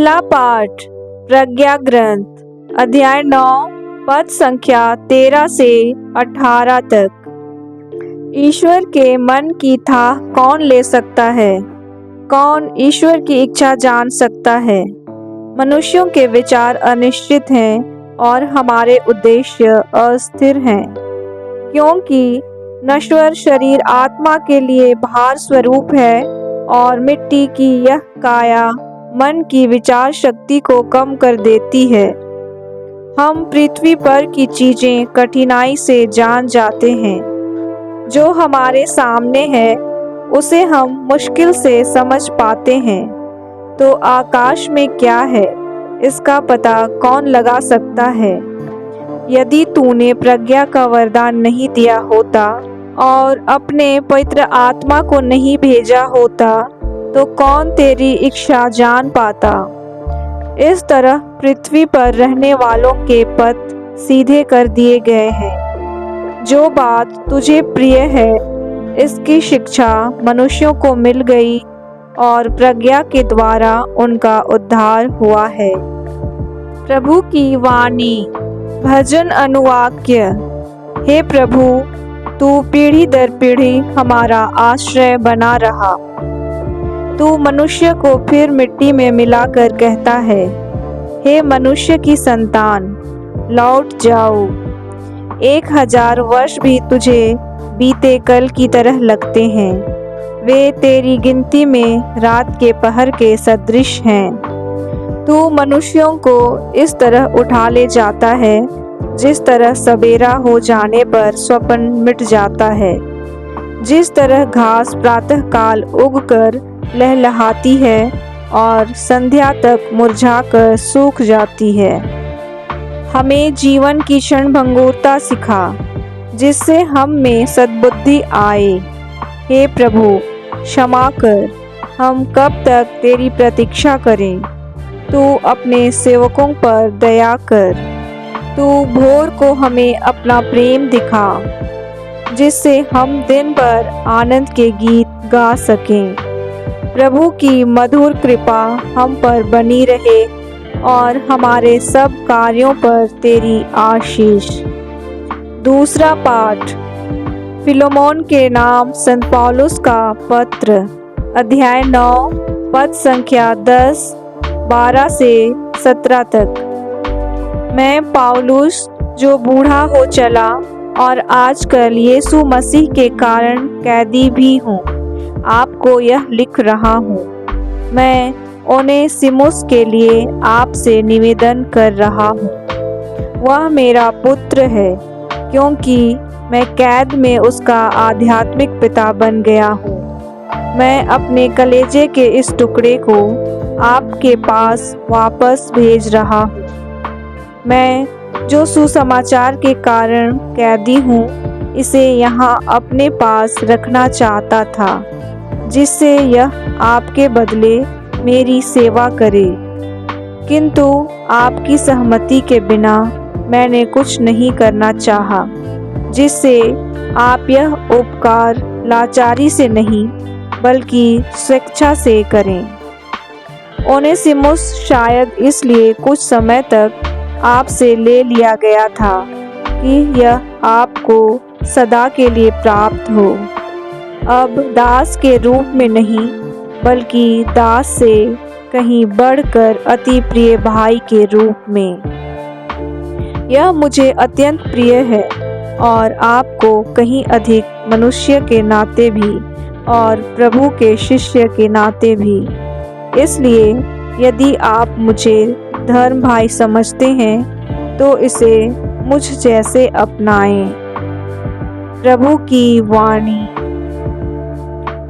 पहला पाठ प्रज्ञा ग्रंथ अध्याय 9 पद संख्या 13 से 18 तक। ईश्वर के मन की थाह कौन ले सकता है? कौन ईश्वर की इच्छा जान सकता है? मनुष्यों के विचार अनिश्चित हैं और हमारे उद्देश्य अस्थिर हैं, क्योंकि नश्वर शरीर आत्मा के लिए भार स्वरूप है और मिट्टी की यह काया मन की विचार शक्ति को कम कर देती है। हम पृथ्वी पर की चीजें कठिनाई से जान जाते हैं। जो हमारे सामने है उसे हम मुश्किल से समझ पाते हैं, तो आकाश में क्या है इसका पता कौन लगा सकता है? यदि तूने प्रज्ञा का वरदान नहीं दिया होता और अपने पवित्र आत्मा को नहीं भेजा होता, तो कौन तेरी इच्छा जान पाता? इस तरह पृथ्वी पर रहने वालों के पथ सीधे कर दिए गए हैं। जो बात तुझे प्रिय है, इसकी शिक्षा मनुष्यों को मिल गई और प्रज्ञा के द्वारा उनका उद्धार हुआ है। प्रभु की वाणी। भजन अनुवाक्य। हे प्रभु, तू पीढ़ी दर पीढ़ी हमारा आश्रय बना रहा। तू मनुष्य को फिर मिट्टी में मिलाकर कहता है, हे मनुष्य की संतान, लौट जाओ। 1000 वर्ष भी तुझे बीते कल की तरह लगते हैं। वे तेरी गिनती में रात के पहर के सदृश हैं। तू मनुष्यों को इस तरह उठा ले जाता है जिस तरह सवेरा हो जाने पर स्वप्न मिट जाता है, जिस तरह घास प्रातःकाल उगकर लहलहाती है और संध्या तक मुरझाकर सूख जाती है। हमें जीवन की क्षणभंगुरता सिखा, जिससे हम में सद्बुद्धि आए। हे प्रभु, क्षमा कर। हम कब तक तेरी प्रतीक्षा करें? तू अपने सेवकों पर दया कर। तू भोर को हमें अपना प्रेम दिखा, जिससे हम दिन भर आनंद के गीत गा सकें। प्रभु की मधुर कृपा हम पर बनी रहे और हमारे सब कार्यों पर तेरी आशीष। दूसरा पाठ फिलोमोन के नाम संत पौलुस का पत्र अध्याय 9 पद संख्या 10, 12 से 17 तक। मैं पौलुस, जो बूढ़ा हो चला और आजकल यीशु मसीह के कारण कैदी भी हूँ, आपको यह लिख रहा हूँ। मैं ओनेसिमुस के लिए आपसे निवेदन कर रहा हूँ। वह मेरा पुत्र है, क्योंकि मैं कैद में उसका आध्यात्मिक पिता बन गया हूँ। मैं अपने कलेजे के इस टुकड़े को आपके पास वापस भेज रहा हूँ। मैं जो सुसमाचार के कारण कैदी हूँ, इसे यहाँ अपने पास रखना चाहता था, जिससे यह आपके बदले मेरी सेवा करे। किंतु आपकी सहमति के बिना मैंने कुछ नहीं करना चाहा, जिससे आप यह उपकार लाचारी से नहीं बल्कि स्वेच्छा से करें। ओनेसिमुस शायद इसलिए कुछ समय तक आपसे ले लिया गया था कि यह आपको सदा के लिए प्राप्त हो, अब दास के रूप में नहीं बल्कि दास से कहीं बढ़कर अति प्रिय भाई के रूप में। यह मुझे अत्यंत प्रिय है और आपको कहीं अधिक मनुष्य के नाते भी और प्रभु के शिष्य के नाते भी। इसलिए यदि आप मुझे धर्म भाई समझते हैं, तो इसे मुझ जैसे अपनाएं। प्रभु की वाणी।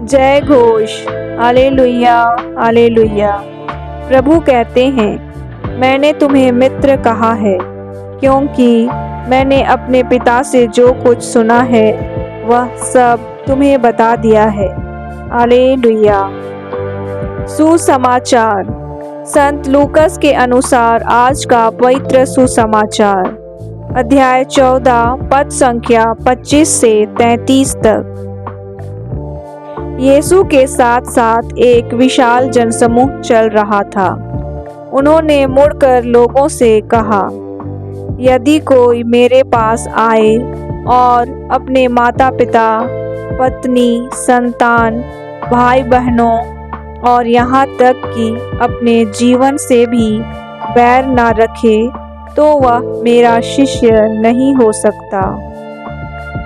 जय घोष। Hallelujah, hallelujah. प्रभु कहते हैं, मैंने तुम्हें मित्र कहा है, क्योंकि मैंने अपने पिता से जो कुछ सुना है वह सब तुम्हें बता दिया है। हालेलुया। सुसमाचार। संत लूकस के अनुसार आज का पवित्र सुसमाचार अध्याय 14 पद संख्या 25 से 33 तक। यीशु के साथ साथ एक विशाल जनसमूह चल रहा था। उन्होंने मुड़कर लोगों से कहा, यदि कोई मेरे पास आए और अपने माता पिता, पत्नी, संतान, भाई बहनों और यहाँ तक कि अपने जीवन से भी बैर न रखे, तो वह मेरा शिष्य नहीं हो सकता।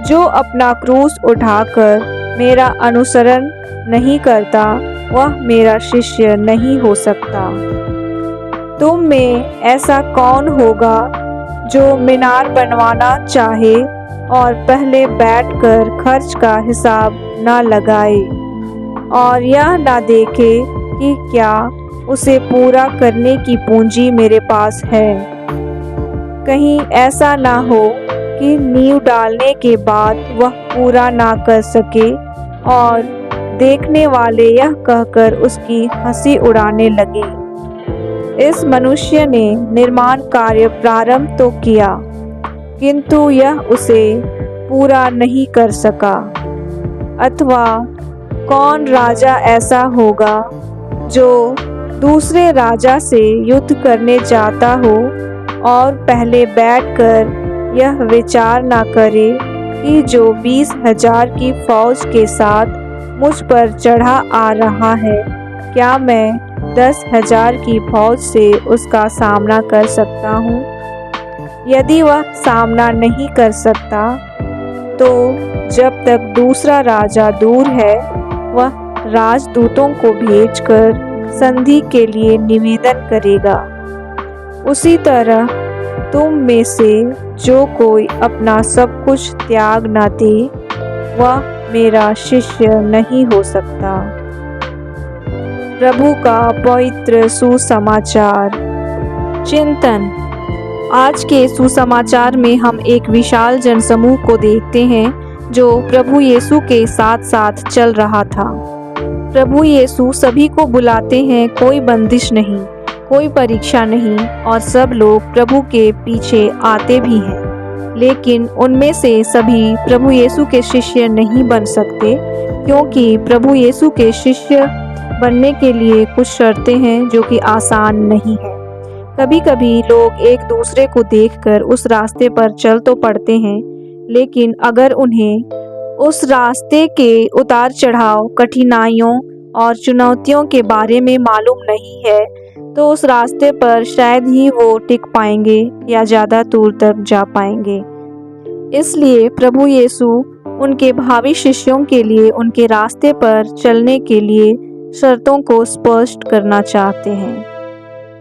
जो अपना क्रूस उठाकर मेरा अनुसरण नहीं करता, वह मेरा शिष्य नहीं हो सकता। तुम में ऐसा कौन होगा जो मीनार बनवाना चाहे और पहले बैठकर खर्च का हिसाब न लगाए और यह न देखे कि क्या उसे पूरा करने की पूंजी मेरे पास है? कहीं ऐसा ना हो कि नींव डालने के बाद वह पूरा ना कर सके और देखने वाले यह कहकर उसकी हंसी उड़ाने लगे, इस मनुष्य ने निर्माण कार्य प्रारंभ तो किया, किंतु यह उसे पूरा नहीं कर सका। अथवा कौन राजा ऐसा होगा जो दूसरे राजा से युद्ध करने जाता हो और पहले बैठकर यह विचार ना करे कि जो 20,000 की फौज के साथ मुझ पर चढ़ा आ रहा है, क्या मैं 10,000 की फौज से उसका सामना कर सकता हूँ? यदि वह सामना नहीं कर सकता, तो जब तक दूसरा राजा दूर है, वह राजदूतों को भेजकर संधि के लिए निवेदन करेगा। उसी तरह तुम में से जो कोई अपना सब कुछ त्याग न दे, वह मेरा शिष्य नहीं हो सकता। प्रभु का पवित्र सुसमाचार। चिंतन। आज के सुसमाचार में हम एक विशाल जनसमूह को देखते हैं जो प्रभु यीशु के साथ साथ चल रहा था। प्रभु यीशु सभी को बुलाते हैं, कोई बंदिश नहीं, कोई परीक्षा नहीं, और सब लोग प्रभु के पीछे आते भी हैं। लेकिन उनमें से सभी प्रभु यीशु के शिष्य नहीं बन सकते, क्योंकि प्रभु यीशु के शिष्य बनने के लिए कुछ शर्तें हैं जो कि आसान नहीं है। कभी कभी लोग एक दूसरे को देखकर उस रास्ते पर चल तो पड़ते हैं, लेकिन अगर उन्हें उस रास्ते के उतार चढ़ाव, कठिनाइयों और चुनौतियों के बारे में मालूम नहीं है, तो उस रास्ते पर शायद ही वो टिक पाएंगे या ज़्यादा दूर तक जा पाएंगे। इसलिए प्रभु यीशु उनके भावी शिष्यों के लिए उनके रास्ते पर चलने के लिए शर्तों को स्पष्ट करना चाहते हैं।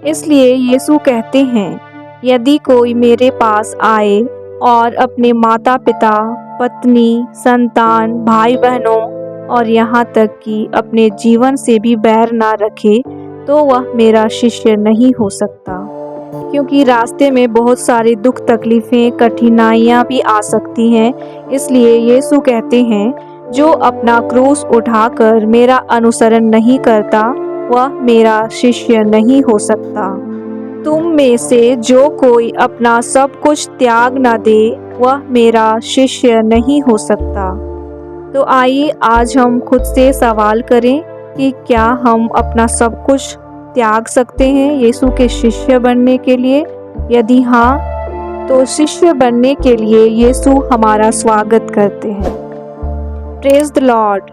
इसलिए यीशु कहते हैं, यदि कोई मेरे पास आए और अपने माता पिता, पत्नी, संतान, भाई बहनों और यहाँ तक कि अपने जीवन से भी बैर ना रखे, तो वह मेरा शिष्य नहीं हो सकता। क्योंकि रास्ते में बहुत सारी दुख, तकलीफ़ें, कठिनाइयाँ भी आ सकती हैं। इसलिए यीशु कहते हैं, जो अपना क्रूस उठाकर मेरा अनुसरण नहीं करता, वह मेरा शिष्य नहीं हो सकता। तुम में से जो कोई अपना सब कुछ त्याग न दे, वह मेरा शिष्य नहीं हो सकता। तो आइए आज हम खुद से सवाल करें कि क्या हम अपना सब कुछ त्याग सकते हैं यीशु के शिष्य बनने के लिए? यदि हाँ, तो शिष्य बनने के लिए यीशु हमारा स्वागत करते हैं। Praise the Lord.